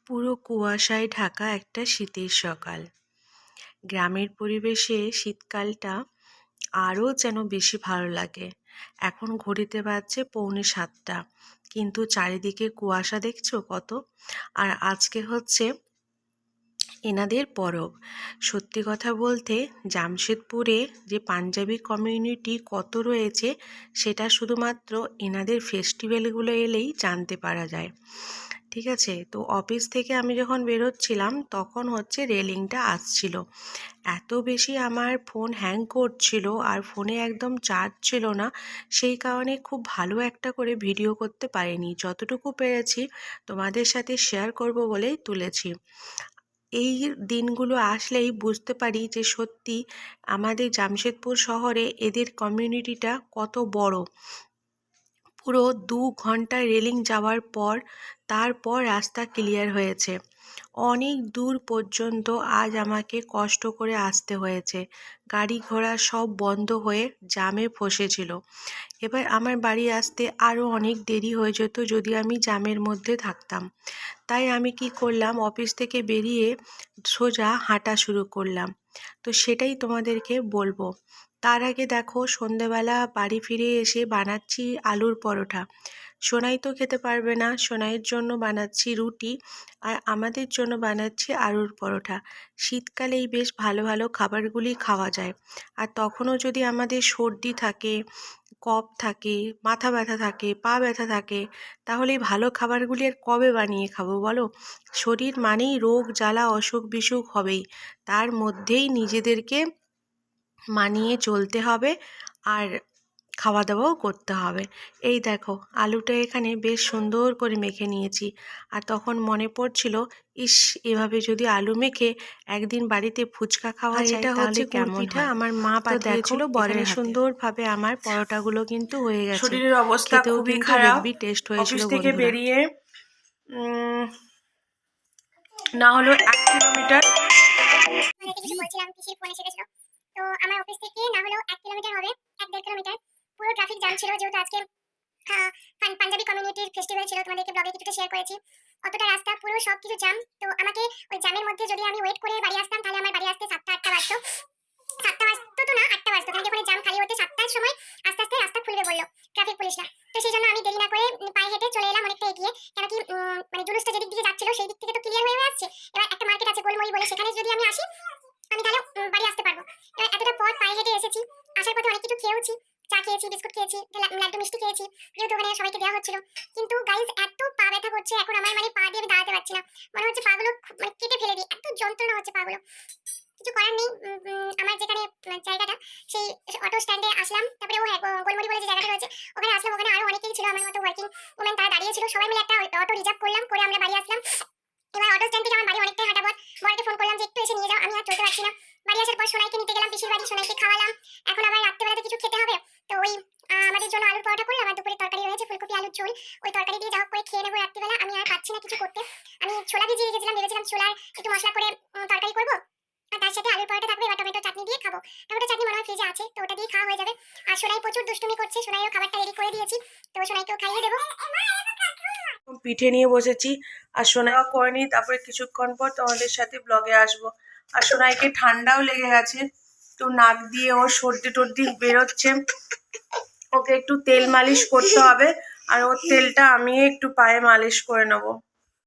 পুরো কুয়াশায় ঢাকা একটা শীতের সকাল। গ্রামের পরিবেশে শীতকালটা আরও যেন বেশি ভালো লাগে। এখন ঘড়িতে বাজছে 6:45, কিন্তু চারিদিকে কুয়াশা দেখছো কত। আর আজকে হচ্ছে এনাদের পরব। সত্যি কথা বলতে জামশেদপুরে যে পাঞ্জাবি কমিউনিটি কত রয়েছে সেটা শুধুমাত্র এনাদের ফেস্টিভ্যালগুলো এলেই জানতে পারা যায়। ঠিক আছে, তো অফিস থেকে আমি যখন বেরোচ্ছিলাম তখন হচ্ছে রেলিংটা আসছিল। এত বেশি আমার ফোন হ্যাং করছিল আর ফোনে একদম চার্জ ছিল না, সেই কারণে খুব ভালো একটা করে ভিডিও করতে পারিনি। যতটুকু পেরেছি তোমাদের সাথে শেয়ার করব বলেই তুলেছি। এই দিনগুলো আসলেই বুঝতে পারি যে সত্যি আমাদের জামশেদপুর শহরে এদের কমিউনিটিটা কত বড়। পুরো 2 ঘন্টা রেলিং যাওয়ার পর তারপর রাস্তা ক্লিয়ার হয়েছে। অনেক দূর পর্যন্ত আজ আমাকে কষ্ট করে আসতে হয়েছে। গাড়ি ঘোড়া সব বন্ধ হয়ে জ্যামে ফসেছিল। এবার আমার বাড়ি আসতে আরও অনেক দেরি হয়ে যেত যদি আমি জ্যামের মধ্যে থাকতাম। তাই আমি কি করলাম, অফিস থেকে বেরিয়ে সোজা হাঁটা শুরু করলাম। তো সেটাই তোমাদেরকে বলবো। তার আগে দেখো, সন্ধেবেলা বাড়ি ফিরে এসে বানাচ্ছি আলুর পরোটা। সোনাই তো খেতে পারবে না, সোনাইয়ের জন্য বানাচ্ছি রুটি আর আমাদের জন্য বানাচ্ছি আলুর পরোটা। শীতকালেই বেশ ভালো ভালো খাবারগুলি খাওয়া যায়। আর তখনও যদি আমাদের সর্দি থাকে, কফ থাকে, মাথা ব্যথা থাকে, পা ব্যথা থাকে, তাহলে এই ভালো খাবারগুলি আর কবে বানিয়ে খাবো বলো। শরীর মানেই রোগ জ্বালা অসুখ বিসুখ হবেই, তার মধ্যেই নিজেদেরকে মানিয়ে চলতে হবে আর খাওয়া দাওয়াও করতে হবে। এই দেখো, আলুটা এখানে বেশ সুন্দর করে মেখে নিয়েছি। আর তখন মনে পড়ছিল, ইস, এভাবে যদি আলু মেখে একদিন বাড়িতে ফুচকা খাওয়া যায় এটা তাহলে হচ্ছে কেমন পিঠা হয়। আমার মা পাঠিয়েছিল বরের হাতে। সুন্দরভাবে আমার পরোটাগুলো কিন্তু হয়ে গেছে। শরীরের অবস্থা খেতেও খুবই কিন্তু খারাপ। হেভি টেস্ট হয়েছিল অফিস থেকে বন্ধুরা। বেরিয়ে না হলো 1 কিলোমিটার কিছু বলছিলাম, পিসির ফোন এসে গেছিল। তো আমার অফিস থেকে না হলেও 1 কিলোমিটার হবে, 1-1.5 কিলোমিটার। পুরো ট্রাফিক জ্যাম ছিল, যেহেতু আজকে পাঞ্জাবি কমিউনিটির ফেস্টিভ্যাল ছিল, তোমাদেরকে ব্লগে কিছুটা শেয়ার করেছি। অতটা রাস্তা পুরো সবকিছু জ্যাম। তো আমাকে ওই জ্যামের মধ্যে যদি আমি ওয়েট করে বাড়ি আসতাম তাহলে আমার বাড়ি আসতে 7টা-8টা বাজতো। 7টা বাজতো তো না, 8টা বাজতো, কারণ যখন জ্যাম খালি হতে 7টার সময় আস্তে আস্তে রাস্তা খুলবে বললো ট্রাফিক পুলিশরা। তো সেই জন্য আমি দেরি না করে পায়ে হেঁটে চলে এলাম অনেকটা এগিয়ে, কেন কি মানে জুলুসটা যেদিক দিকে যাচ্ছিল সেই দিক থেকে তো ক্লিয়ার হয়ে আসছে। এবার একটা মার্কেট আছে গোলমরি বলে, সেখানে যদি আমি আসি আমি তাহলে বাড়ি আসতে পারবো। এবার এতটা পথ পায়ে হেঁটে এসেছি, আসার পথে অনেক কিছু খেয়েওছি, চা খেয়েছি, বিস্কুট খেয়েছি, লাড্ডু মিষ্টি খেয়েছি, যেহেতু ওখানে সবাইকে দেওয়া হচ্ছিল। কিন্তু গাইজ এত পা ব্যথা করছে এখন আমার, মানে পা দিয়ে আমি দাঁড়াতে পারছি না, মনে হচ্ছে পাগুলো মানে কেটে ফেলে দিই, এত যন্ত্রণা হচ্ছে পাগুলো। কিছু করার নেই। আমার যেখানে জায়গাটা, সেই অটো স্ট্যান্ডে আসলাম, তারপরে ও গোলমরি বলে যে জায়গাটা রয়েছে ওখানে আসলাম। ওখানে আরো অনেকেই ছিল আমার মতো ওয়ার্কিং ওমেন, তারা দাঁড়িয়ে ছিল। সবাই মিলে একটা অটো রিজার্ভ করলাম, করে আমরা বাড়ি আসলাম। এবার অটো স্ট্যান্ড থেকে আমার বাড়ি অনেকটাই হাঁটা পথ। বরকে ফোন করলাম যে একটু এসে নিয়ে যাও, আমি আর চলতে পারছি না। বাড়ি আসার পর সোনাইকে নিতে গেলাম পিসির বাড়ি, সোনাইকে খাওয়ালাম। এখন আবার রাত্রেবেলাতে কিছু খেতে হবে, তো ওই আমাদের জন্য আলুর পরোটা করলাম, আর দুপুরে তরকারি রয়েছে ফুলকপি আলুর ঝোল, ওই তরকারি দিয়ে যা হোক করে খেয়ে নেবো রাত্রিবেলা। আমি আর পাচ্ছি না কিছু করতে। আমি ছোলা ভিজিয়ে রেখেছিলাম, ভেবেছিলাম ছোলার একটু মশলা করে তরকারি করবো, আর তার সাথে আলুর পরোটা থাকবে, এবার টমেটো চাটনি দিয়ে খাবো। টমেটো চাটনি মনে হয় ফ্রিজে আছে, তো ওটা দিয়ে খাওয়া হয়ে যাবে। আর সোনাই প্রচুর দুষ্টুমি করছে, সোনাইও খাবারটা রেডি করে দিয়েছি, তো সোনাইকেও খাইয়ে দেবো। পিঠে নিয়ে বসেছি আর সোনাইও করে নিই, তারপরে কিছুক্ষণ পর তোমাদের সাথে ব্লগে আসবো। আর সোনাইকে ঠান্ডাও লেগে গেছে, তো নাক দিয়ে ওর সর্দি টর্দি বেরোচ্ছে, ওকে একটু তেল মালিশ করতে হবে। আর ওর তেলটা আমি একটু পায়ে মালিশ করে নেবো।